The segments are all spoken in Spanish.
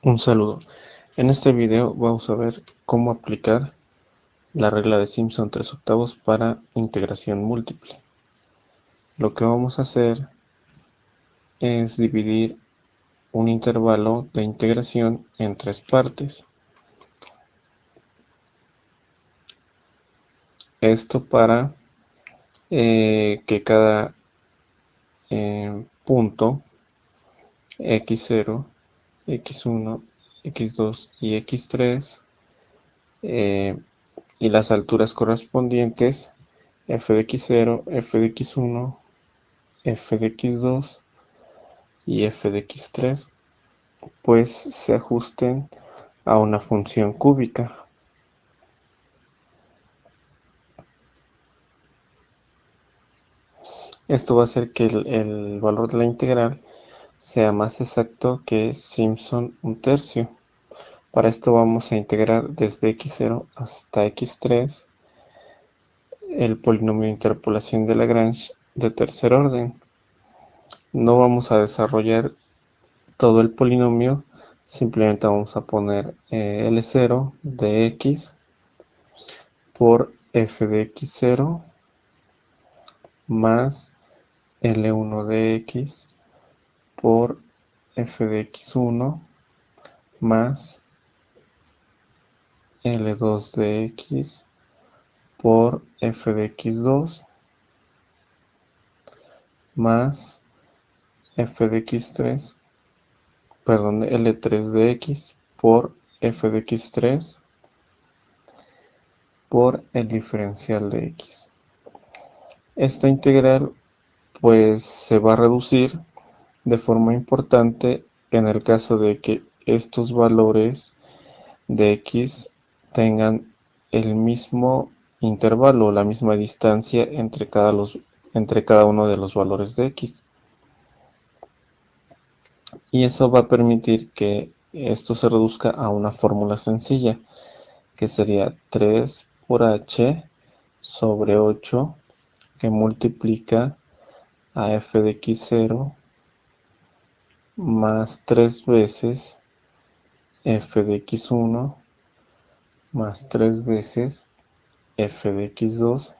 Un saludo. En este video vamos a ver cómo aplicar la regla de Simpson 3/8 para integración múltiple. Lo que vamos a hacer es dividir un intervalo de integración en tres partes. Esto para que cada punto x0, x1, x2 y x3 y las alturas correspondientes f de x0, f de x1, f de x2 y f de x3 pues se ajusten a una función cúbica. Esto va a hacer que el valor de la integral sea más exacto que Simpson 1/3. Para esto vamos a integrar desde x0 hasta x3 el polinomio de interpolación de Lagrange de tercer orden. No vamos a desarrollar todo el polinomio, simplemente vamos a poner L0 de x por f de x0 más L1 de x por f de x1 más L2 de x por f de x2 más f de x3, perdón, L3 de x por f de x3 por el diferencial de x. Esta integral pues se va a reducir de forma importante en el caso de que estos valores de x tengan el mismo intervalo, la misma distancia entre cada uno de los valores de x. Y eso va a permitir que esto se reduzca a una fórmula sencilla, que sería 3 por h sobre 8, que multiplica a f de x0 más 3 veces f de x1 más 3 veces f de x2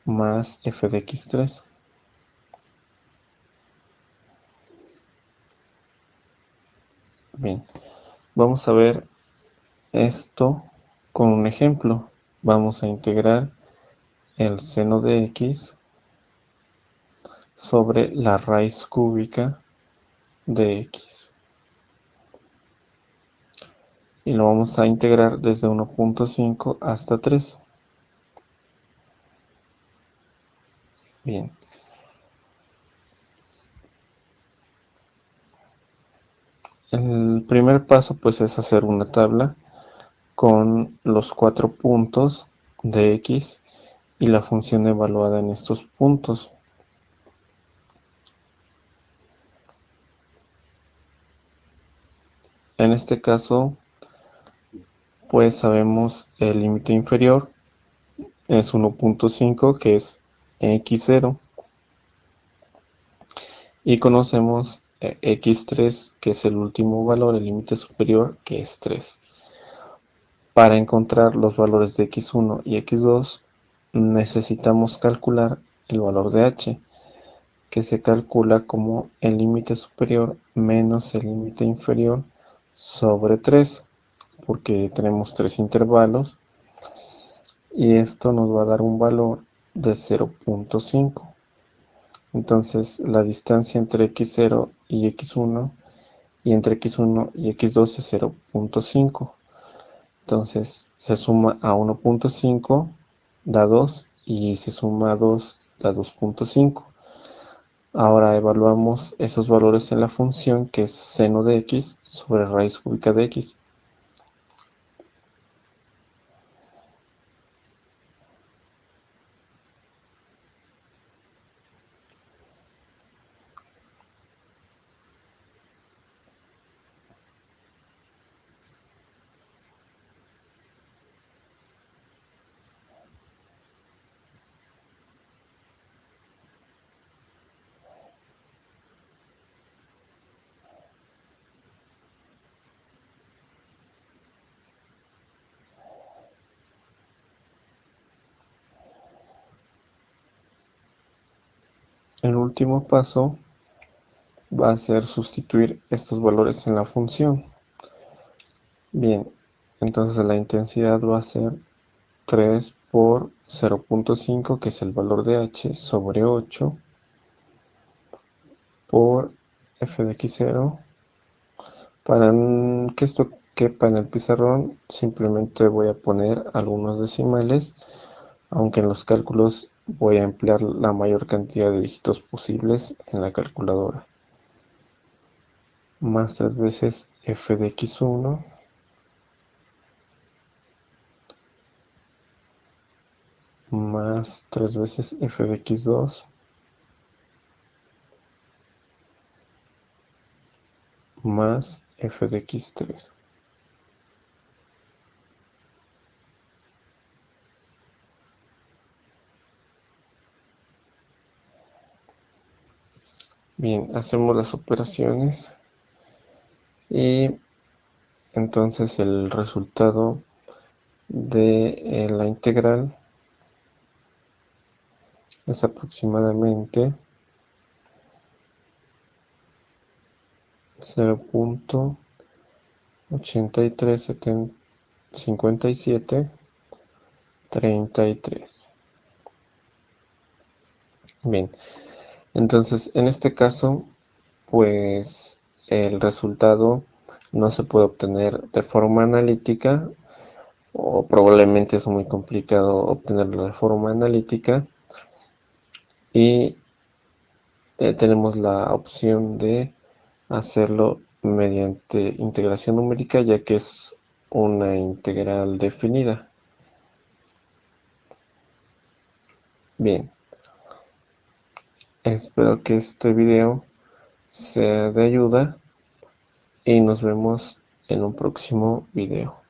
más f de x3. Bien, vamos a ver esto con un ejemplo. Vamos a integrar el seno de x sobre la raíz cúbica de x. Y lo vamos a integrar desde 1.5 hasta 3. Bien. El primer paso pues es hacer una tabla con los 4 puntos de x y la función evaluada en estos puntos. En este caso pues sabemos el límite inferior es 1.5, que es x0, y conocemos x3, que es el último valor, el límite superior, que es 3. Para encontrar los valores de x1 y x2 necesitamos calcular el valor de h, que se calcula como el límite superior menos el límite inferior sobre 3, porque tenemos 3 intervalos, y esto nos va a dar un valor de 0.5. Entonces la distancia entre x0 y x1 y entre x1 y x2 es 0.5. Entonces se suma a 1.5, da 2, y se suma a 2, da 2.5. Ahora evaluamos esos valores en la función que es seno de x sobre raíz cúbica de x. El último paso va a ser sustituir estos valores en la función. Bien, entonces la intensidad va a ser 3 por 0.5, que es el valor de h, sobre 8, por f de x0. Para que esto quepa en el pizarrón, simplemente voy a poner algunos decimales, aunque en los cálculos voy a emplear la mayor cantidad de dígitos posibles en la calculadora. Más 3 veces f de x1 más 3 veces f de x2 más f de x3. Bien, hacemos las operaciones y entonces el resultado de la integral es aproximadamente 0.835733. Bien, entonces en este caso, pues el resultado no se puede obtener de forma analítica, o probablemente es muy complicado obtenerlo de forma analítica, y tenemos la opción de hacerlo mediante integración numérica, ya que es una integral definida. Bien, espero que este video sea de ayuda y nos vemos en un próximo video.